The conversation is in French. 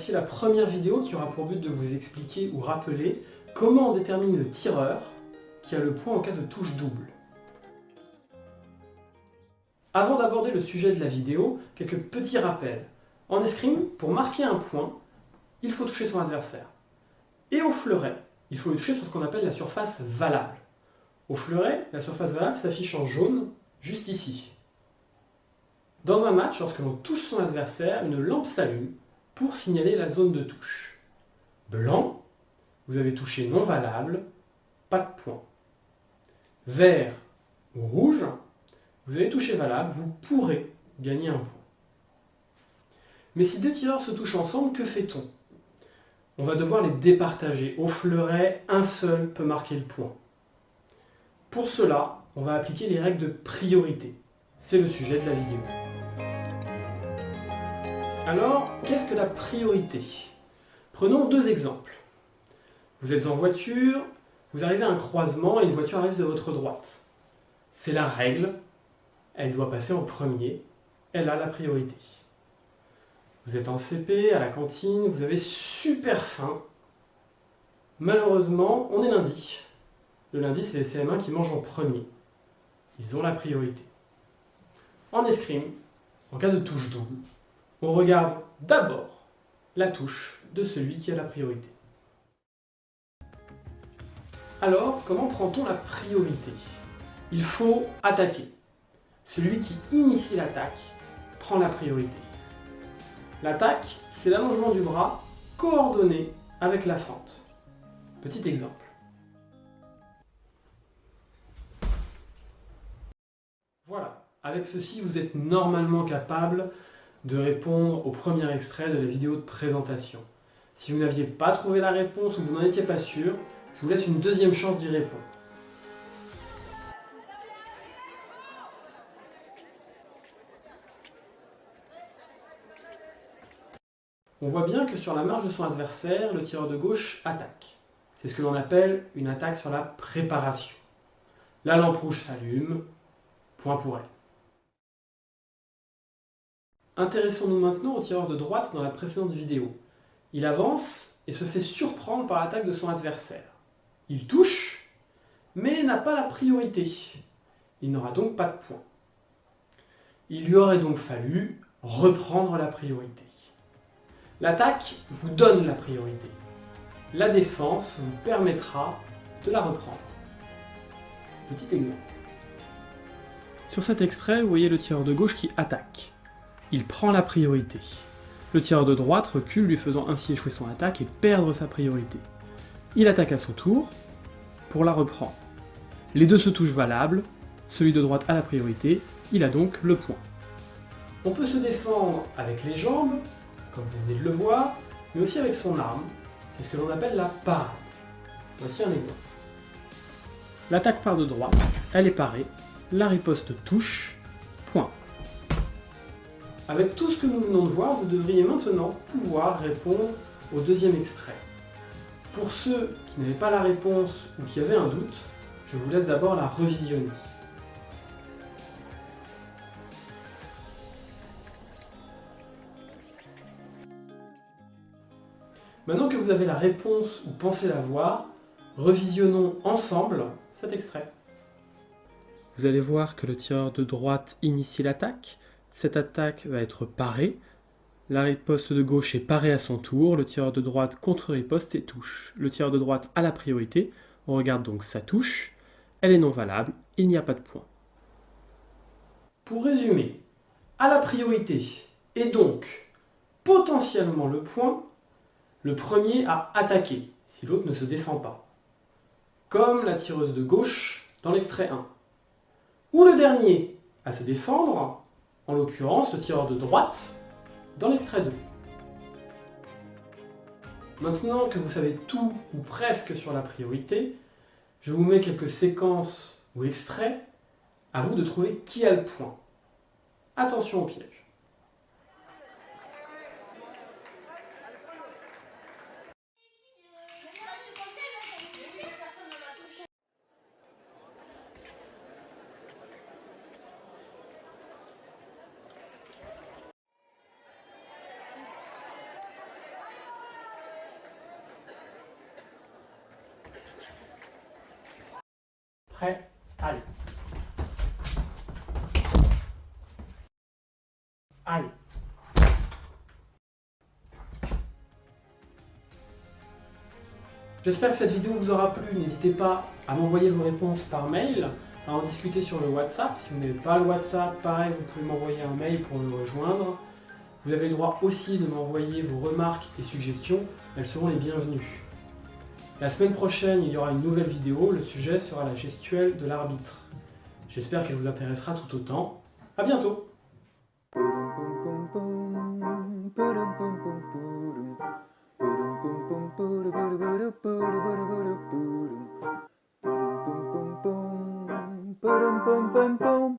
Voici la première vidéo qui aura pour but de vous expliquer ou rappeler comment on détermine le tireur qui a le point en cas de touche double. Avant d'aborder le sujet de la vidéo, quelques petits rappels. En escrime, pour marquer un point, il faut toucher son adversaire. Et au fleuret, il faut le toucher sur ce qu'on appelle la surface valable. Au fleuret, la surface valable s'affiche en jaune, juste ici. Dans un match, lorsque l'on touche son adversaire, une lampe s'allume pour signaler la zone de touche. Blanc, vous avez touché non valable, pas de point. Vert ou rouge, vous avez touché valable, vous pourrez gagner un point. Mais si deux tireurs se touchent ensemble, que fait-on? On va devoir les départager. Au fleuret, un seul peut marquer le point. Pour cela, on va appliquer les règles de priorité. C'est le sujet de la vidéo. Alors, qu'est-ce que la priorité? Prenons deux exemples. Vous êtes en voiture, vous arrivez à un croisement et une voiture arrive de votre droite. C'est la règle, elle doit passer en premier, elle a la priorité. Vous êtes en CP, à la cantine, vous avez super faim. Malheureusement, on est lundi. Le lundi, c'est les CM1 qui mangent en premier. Ils ont la priorité. En escrime, en cas de touche double, on regarde d'abord la touche de celui qui a la priorité. Alors, comment prend-on la priorité? Il faut attaquer. Celui qui initie l'attaque prend la priorité. L'attaque, c'est l'allongement du bras coordonné avec la fente. Petit exemple. Voilà, avec ceci, vous êtes normalement capable de répondre au premier extrait de la vidéo de présentation. Si vous n'aviez pas trouvé la réponse ou que vous n'en étiez pas sûr, je vous laisse une deuxième chance d'y répondre. On voit bien que sur la marge de son adversaire, le tireur de gauche attaque. C'est ce que l'on appelle une attaque sur la préparation. La lampe rouge s'allume, point pour elle. Intéressons-nous maintenant au tireur de droite dans la précédente vidéo. Il avance et se fait surprendre par l'attaque de son adversaire. Il touche, mais n'a pas la priorité. Il n'aura donc pas de point. Il lui aurait donc fallu reprendre la priorité. L'attaque vous donne la priorité. La défense vous permettra de la reprendre. Petit exemple. Sur cet extrait, vous voyez le tireur de gauche qui attaque. Il prend la priorité. Le tireur de droite recule, lui faisant ainsi échouer son attaque et perdre sa priorité. Il attaque à son tour pour la reprendre. Les deux se touchent valables, celui de droite a la priorité, il a donc le point. On peut se défendre avec les jambes, comme vous venez de le voir, mais aussi avec son arme. C'est ce que l'on appelle la parade. Voici un exemple. L'attaque part de droite, elle est parée, la riposte touche, point. Avec tout ce que nous venons de voir, vous devriez maintenant pouvoir répondre au deuxième extrait. Pour ceux qui n'avaient pas la réponse ou qui avaient un doute, je vous laisse d'abord la revisionner. Maintenant que vous avez la réponse ou pensez l'avoir, revisionnons ensemble cet extrait. Vous allez voir que le tireur de droite initie l'attaque. Cette attaque va être parée. La riposte de gauche est parée à son tour. Le tireur de droite contre-riposte et touche. Le tireur de droite a la priorité. On regarde donc sa touche. Elle est non valable. Il n'y a pas de point. Pour résumer, à la priorité et donc potentiellement le point, le premier a attaqué, si l'autre ne se défend pas. Comme la tireuse de gauche dans l'extrait 1. Ou le dernier à se défendre, en l'occurrence le tireur de droite, dans l'extrait 2. Maintenant que vous savez tout ou presque sur la priorité, je vous mets quelques séquences ou extraits, à vous de trouver qui a le point. Attention au piège. Prêt? Allez. Allez. J'espère que cette vidéo vous aura plu. N'hésitez pas à m'envoyer vos réponses par mail, à en discuter sur le WhatsApp. Si vous n'avez pas le WhatsApp, pareil, vous pouvez m'envoyer un mail pour me rejoindre. Vous avez le droit aussi de m'envoyer vos remarques et suggestions. Elles seront les bienvenues. La semaine prochaine, il y aura une nouvelle vidéo. Le sujet sera la gestuelle de l'arbitre. J'espère qu'elle vous intéressera tout autant. A bientôt! Boom, boom, boom.